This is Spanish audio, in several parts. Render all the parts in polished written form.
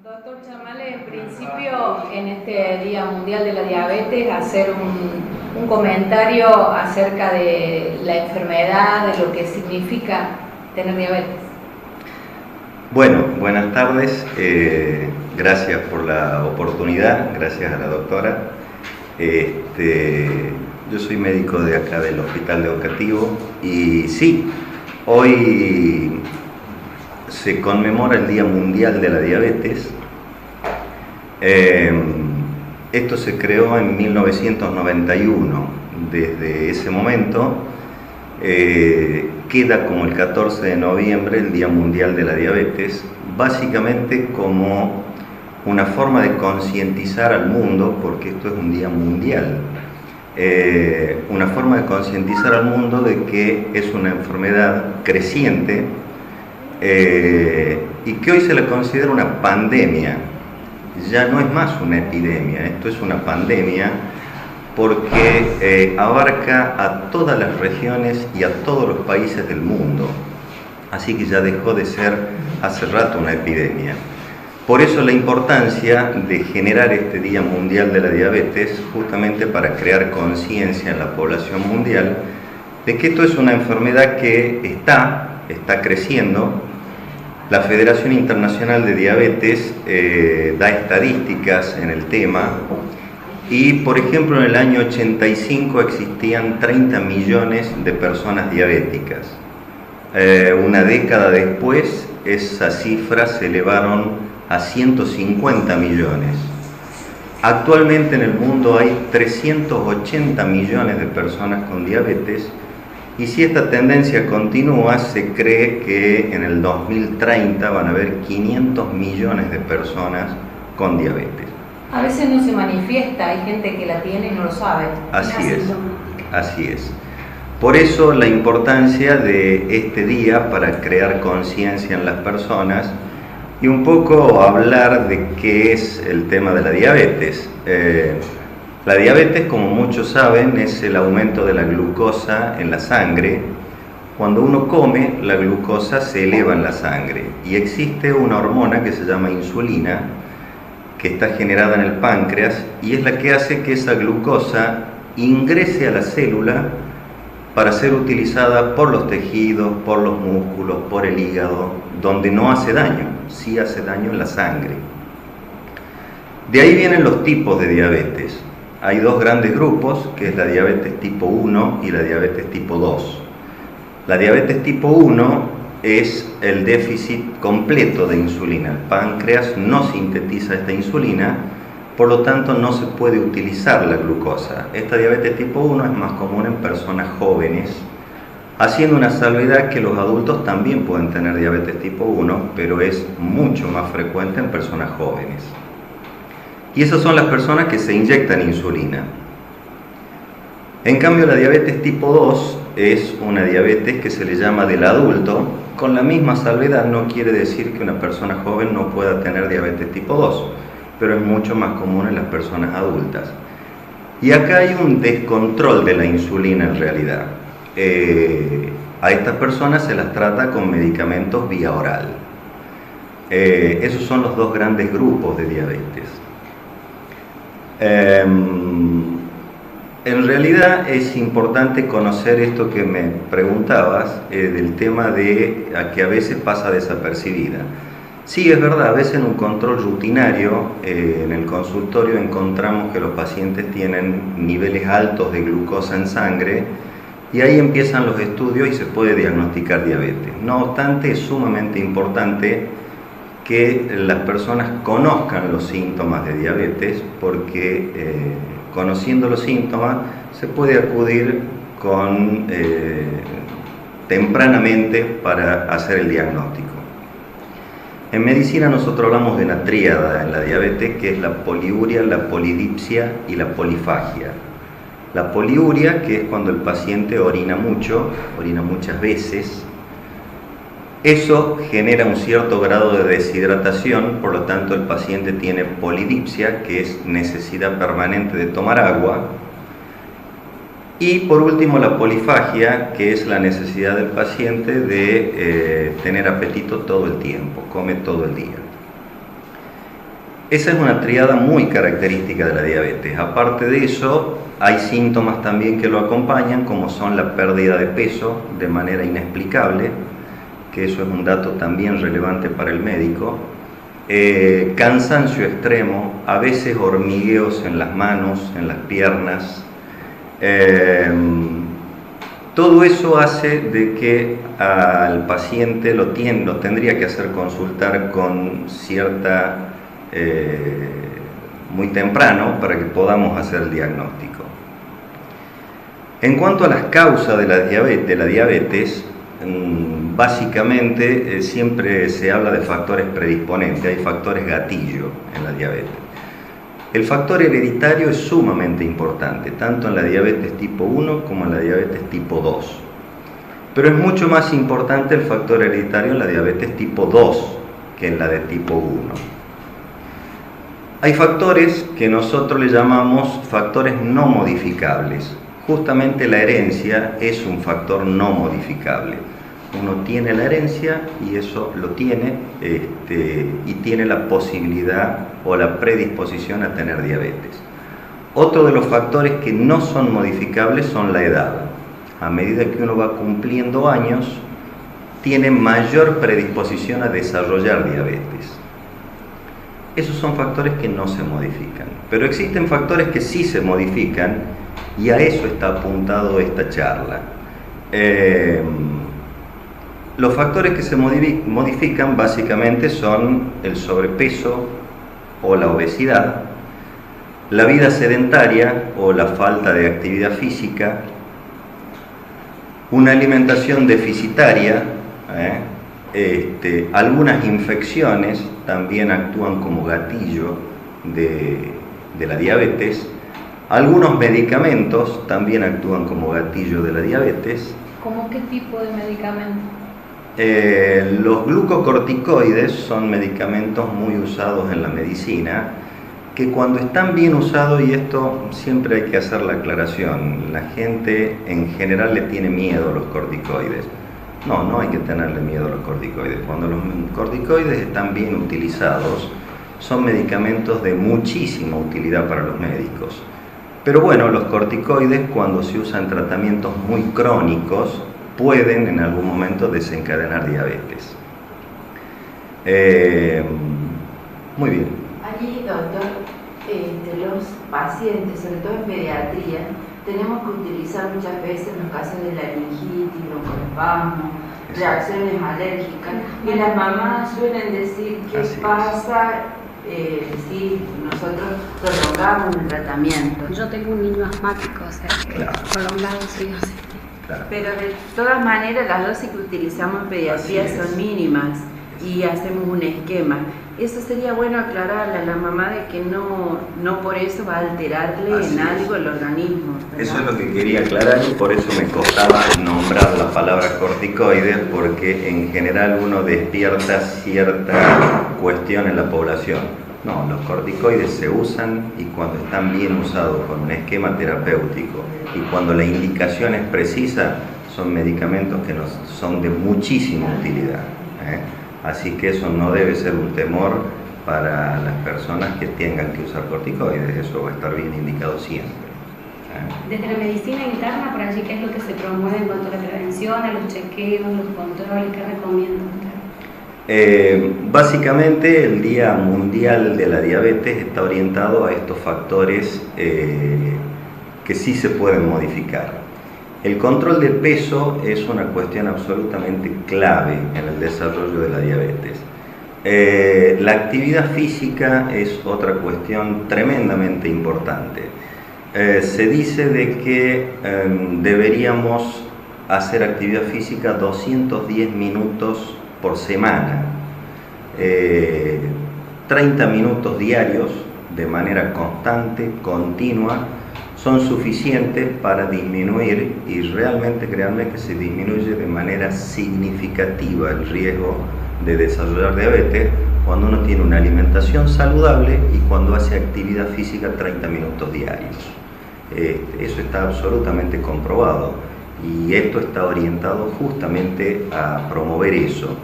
Doctor Chamale, en principio, en este Día Mundial de la Diabetes, hacer un comentario acerca de la enfermedad, de lo que significa tener diabetes. Bueno, buenas tardes, gracias por la oportunidad, gracias a la doctora. Yo soy médico de acá del Hospital de Oncativo y sí, hoy se conmemora el Día Mundial de la Diabetes. Esto se creó en 1991. Desde ese momento queda como el 14 de noviembre el Día Mundial de la Diabetes, básicamente como una forma de concientizar al mundo, porque esto es un día mundial, una forma de concientizar al mundo de que es una enfermedad creciente y que hoy se la considera una pandemia. Ya no es más una epidemia, esto es una pandemia porque abarca a todas las regiones y a todos los países del mundo. Así que ya dejó de ser hace rato una epidemia. Por eso la importancia de generar este Día Mundial de la Diabetes, justamente para crear conciencia en la población mundial de que esto es una enfermedad que está creciendo. La Federación Internacional de Diabetes da estadísticas en el tema y, por ejemplo, en el año 85 existían 30 millones de personas diabéticas. Una década después, esas cifras se elevaron a 150 millones. Actualmente en el mundo hay 380 millones de personas con diabetes. Y si esta tendencia continúa, se cree que en el 2030 van a haber 500 millones de personas con diabetes. A veces no se manifiesta, hay gente que la tiene y no lo sabe. Así es. Por eso la importancia de este día para crear conciencia en las personas y un poco hablar de qué es el tema de la diabetes. La diabetes, como muchos saben, es el aumento de la glucosa en la sangre. Cuando uno come, la glucosa se eleva en la sangre y existe una hormona que se llama insulina, que está generada en el páncreas y es la que hace que esa glucosa ingrese a la célula para ser utilizada por los tejidos, por los músculos, por el hígado, donde no hace daño, sí hace daño en la sangre. De ahí vienen los tipos de diabetes. Hay dos grandes grupos, que es la diabetes tipo 1 y la diabetes tipo 2. La diabetes tipo 1 es el déficit completo de insulina. El páncreas no sintetiza esta insulina, por lo tanto no se puede utilizar la glucosa. Esta diabetes tipo 1 es más común en personas jóvenes, haciendo una salvedad que los adultos también pueden tener diabetes tipo 1, pero es mucho más frecuente en personas jóvenes. Y esas son las personas que se inyectan insulina. En cambio, la diabetes tipo 2 es una diabetes que se le llama del adulto. Con la misma salvedad, no quiere decir que una persona joven no pueda tener diabetes tipo 2, pero es mucho más común en las personas adultas. Y acá hay un descontrol de la insulina en realidad. A estas personas se las trata con medicamentos vía oral. Esos son los dos grandes grupos de diabetes. En realidad es importante conocer esto que me preguntabas, del tema de que a veces pasa desapercibida. Sí, es verdad, a veces en un control rutinario, en el consultorio encontramos que los pacientes tienen niveles altos de glucosa en sangre y ahí empiezan los estudios y se puede diagnosticar diabetes. No obstante, es sumamente importante que las personas conozcan los síntomas de diabetes porque conociendo los síntomas se puede acudir tempranamente para hacer el diagnóstico. En medicina nosotros hablamos de una tríada en la diabetes, que es la poliuria, la polidipsia y la polifagia. La poliuria, que es cuando el paciente orina mucho, orina muchas veces. Eso genera un cierto grado de deshidratación, por lo tanto el paciente tiene polidipsia, que es necesidad permanente de tomar agua. Y por último la polifagia, que es la necesidad del paciente de tener apetito todo el tiempo, come todo el día. Esa es una tríada muy característica de la diabetes. Aparte de eso, hay síntomas también que lo acompañan, como son la pérdida de peso de manera inexplicable, que eso es un dato también relevante para el médico, cansancio extremo, a veces hormigueos en las manos, en las piernas. Todo eso hace de que al paciente lo tendría que hacer consultar con cierta muy temprano para que podamos hacer el diagnóstico. En cuanto a las causas de la diabetes, básicamente siempre se habla de factores predisponentes, hay factores gatillo en la diabetes. El factor hereditario es sumamente importante, tanto en la diabetes tipo 1 como en la diabetes tipo 2. Pero es mucho más importante el factor hereditario en la diabetes tipo 2 que en la de tipo 1. Hay factores que nosotros le llamamos factores no modificables. Justamente la herencia es un factor no modificable. Uno tiene la herencia y eso lo tiene y tiene la posibilidad o la predisposición a tener diabetes. Otro de los factores que no son modificables son la edad. A medida que uno va cumpliendo años, tiene mayor predisposición a desarrollar diabetes. Esos son factores que no se modifican, pero existen factores que sí se modifican y a eso está apuntado esta charla. Los factores que se modifican básicamente son el sobrepeso o la obesidad, la vida sedentaria o la falta de actividad física, una alimentación deficitaria, algunas infecciones también actúan como gatillo de la diabetes, algunos medicamentos también actúan como gatillo de la diabetes. ¿Cómo qué tipo de medicamento? Los glucocorticoides son medicamentos muy usados en la medicina, que cuando están bien usados, y esto siempre hay que hacer la aclaración, la gente en general le tiene miedo a los corticoides. No hay que tenerle miedo a los corticoides. Cuando los corticoides están bien utilizados, son medicamentos de muchísima utilidad para los médicos. Pero bueno, los corticoides, cuando se usan en tratamientos muy crónicos, pueden en algún momento desencadenar diabetes. Muy bien. Allí, doctor, los pacientes, sobre todo en pediatría, tenemos que utilizar muchas veces en los casos de laringitis, broncoespasmo, reacciones alérgicas, y las mamás suelen decir qué pasa si nosotros prolongamos el tratamiento. Yo tengo un niño asmático, o sea que prolongado sí o sí. Claro. Pero de todas maneras las dosis que utilizamos en pediatría son mínimas y hacemos un esquema. Eso sería bueno aclararle a la mamá de que no por eso va a alterarle en algo el organismo, ¿verdad? Eso es lo que quería aclarar y por eso me costaba nombrar la palabra corticoides, porque en general uno despierta cierta cuestión en la población. No, los corticoides se usan y cuando están bien usados con un esquema terapéutico y cuando la indicación es precisa, son medicamentos que son de muchísima utilidad. Así que eso no debe ser un temor para las personas que tengan que usar corticoides, eso va a estar bien indicado siempre. Desde la medicina interna, por allí, ¿qué es lo que se promueve en cuanto a la prevención, a los chequeos, los controles? ¿Qué recomienda usted? Básicamente el Día Mundial de la Diabetes está orientado a estos factores que sí se pueden modificar. El control del peso es una cuestión absolutamente clave en el desarrollo de la diabetes. La actividad física es otra cuestión tremendamente importante. Se dice de que deberíamos hacer actividad física 210 minutos por semana, 30 minutos diarios de manera constante, continua, son suficientes para disminuir, y realmente créanme que se disminuye de manera significativa el riesgo de desarrollar diabetes cuando uno tiene una alimentación saludable y cuando hace actividad física 30 minutos diarios. Eso está absolutamente comprobado y esto está orientado justamente a promover eso.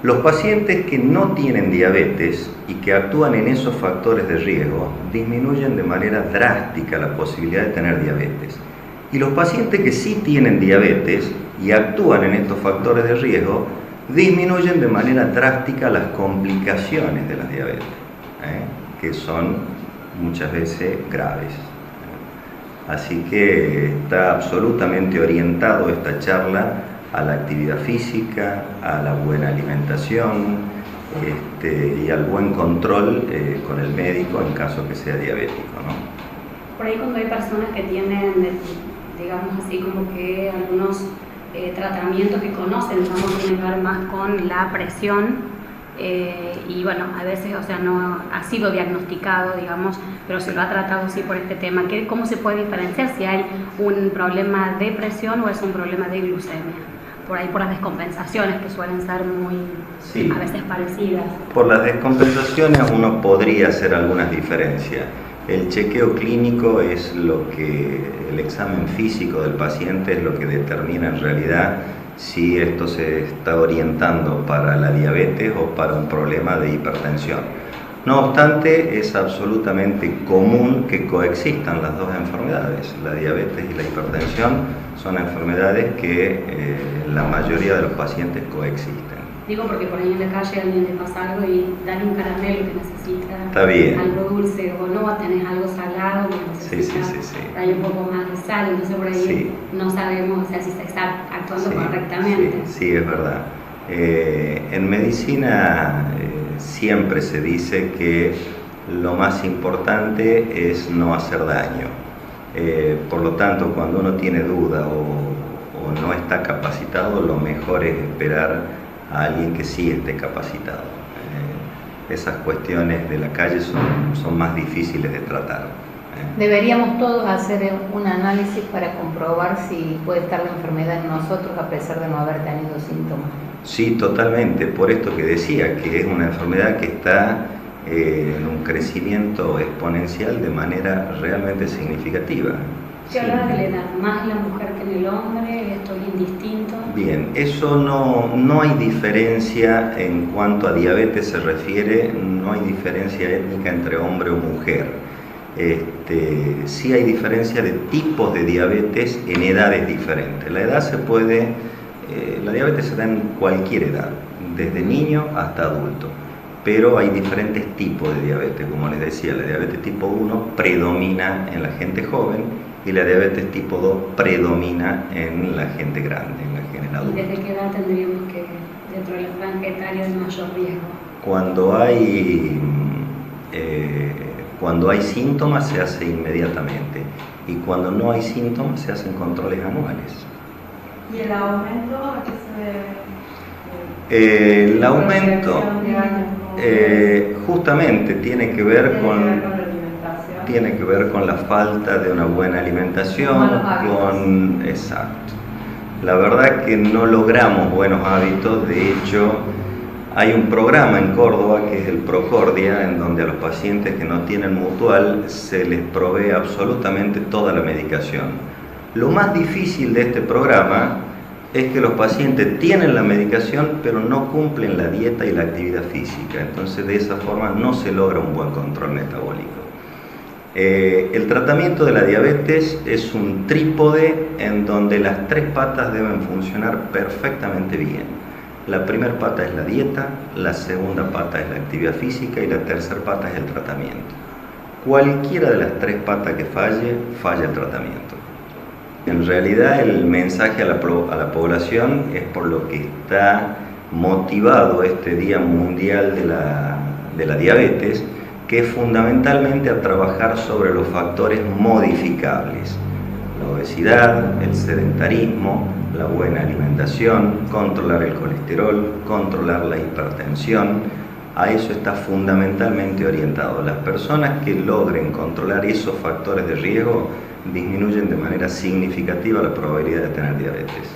Los pacientes que no tienen diabetes y que actúan en esos factores de riesgo disminuyen de manera drástica la posibilidad de tener diabetes. Y los pacientes que sí tienen diabetes y actúan en estos factores de riesgo disminuyen de manera drástica las complicaciones de la diabetes, que son muchas veces graves. Así que está absolutamente orientado esta charla a la actividad física, a la buena alimentación y al buen control con el médico en caso que sea diabético, ¿no? Por ahí cuando hay personas que tienen, digamos así, como que algunos tratamientos que conocen, digamos, tienen que ver más con la presión, y bueno, a veces, o sea, no ha sido diagnosticado, digamos, pero se lo ha tratado sí por este tema. ¿Cómo se puede diferenciar si hay un problema de presión o es un problema de glucemia? Por ahí por las descompensaciones que suelen ser muy, a veces parecidas. Por las descompensaciones uno podría hacer algunas diferencias. El chequeo clínico es lo que, el examen físico del paciente es lo que determina en realidad si esto se está orientando para la diabetes o para un problema de hipertensión. No obstante, es absolutamente común que coexistan las dos enfermedades. La diabetes y la hipertensión son enfermedades que la mayoría de los pacientes coexisten. Digo porque por ahí en la calle alguien le pasa algo y dan un caramelo que necesita. Está bien. Algo dulce, o no, tenés algo salado que necesita. Sí. Hay un poco más de sal, entonces por ahí no sabemos, o sea, si se está actuando correctamente. Sí, es verdad. En medicina siempre se dice que lo más importante es no hacer daño. Por lo tanto, cuando uno tiene duda o no está capacitado, lo mejor es esperar a alguien que sí esté capacitado. Esas cuestiones de la calle son más difíciles de tratar. Deberíamos todos hacer un análisis para comprobar si puede estar la enfermedad en nosotros a pesar de no haber tenido síntomas. Sí, totalmente. Por esto que decía, que es una enfermedad que está en un crecimiento exponencial de manera realmente significativa. ¿Qué hablaba de la edad? ¿Más la mujer que en el hombre? ¿Esto es indistinto? Bien, eso no hay diferencia en cuanto a diabetes se refiere, no hay diferencia étnica entre hombre o mujer. Sí hay diferencia de tipos de diabetes en edades diferentes. La diabetes se da en cualquier edad, desde niño hasta adulto, pero hay diferentes tipos de diabetes. Como les decía, la diabetes tipo 1 predomina en la gente joven y la diabetes tipo 2 predomina en la gente grande, en la adulta. ¿Y desde qué edad tendríamos que, dentro de la franja etaria, de mayor riesgo? Cuando hay síntomas se hace inmediatamente y cuando no hay síntomas se hacen controles anuales. ¿Y el aumento a qué se debe? El aumento justamente tiene que ver con la falta de una buena alimentación, exacto. La verdad que no logramos buenos hábitos. De hecho, hay un programa en Córdoba que es el Procordia, en donde a los pacientes que no tienen mutual se les provee absolutamente toda la medicación. Lo más difícil de este programa es que los pacientes tienen la medicación pero no cumplen la dieta y la actividad física. Entonces de esa forma no se logra un buen control metabólico. El tratamiento de la diabetes es un trípode en donde las tres patas deben funcionar perfectamente bien. La primera pata es la dieta, la segunda pata es la actividad física y la tercera pata es el tratamiento. Cualquiera de las tres patas que falle, falla el tratamiento. En realidad el mensaje a la población es por lo que está motivado este Día Mundial de la Diabetes, que es fundamentalmente a trabajar sobre los factores modificables. La obesidad, el sedentarismo, la buena alimentación, controlar el colesterol, controlar la hipertensión. A eso está fundamentalmente orientado. Las personas que logren controlar esos factores de riesgo disminuyen de manera significativa la probabilidad de tener diabetes.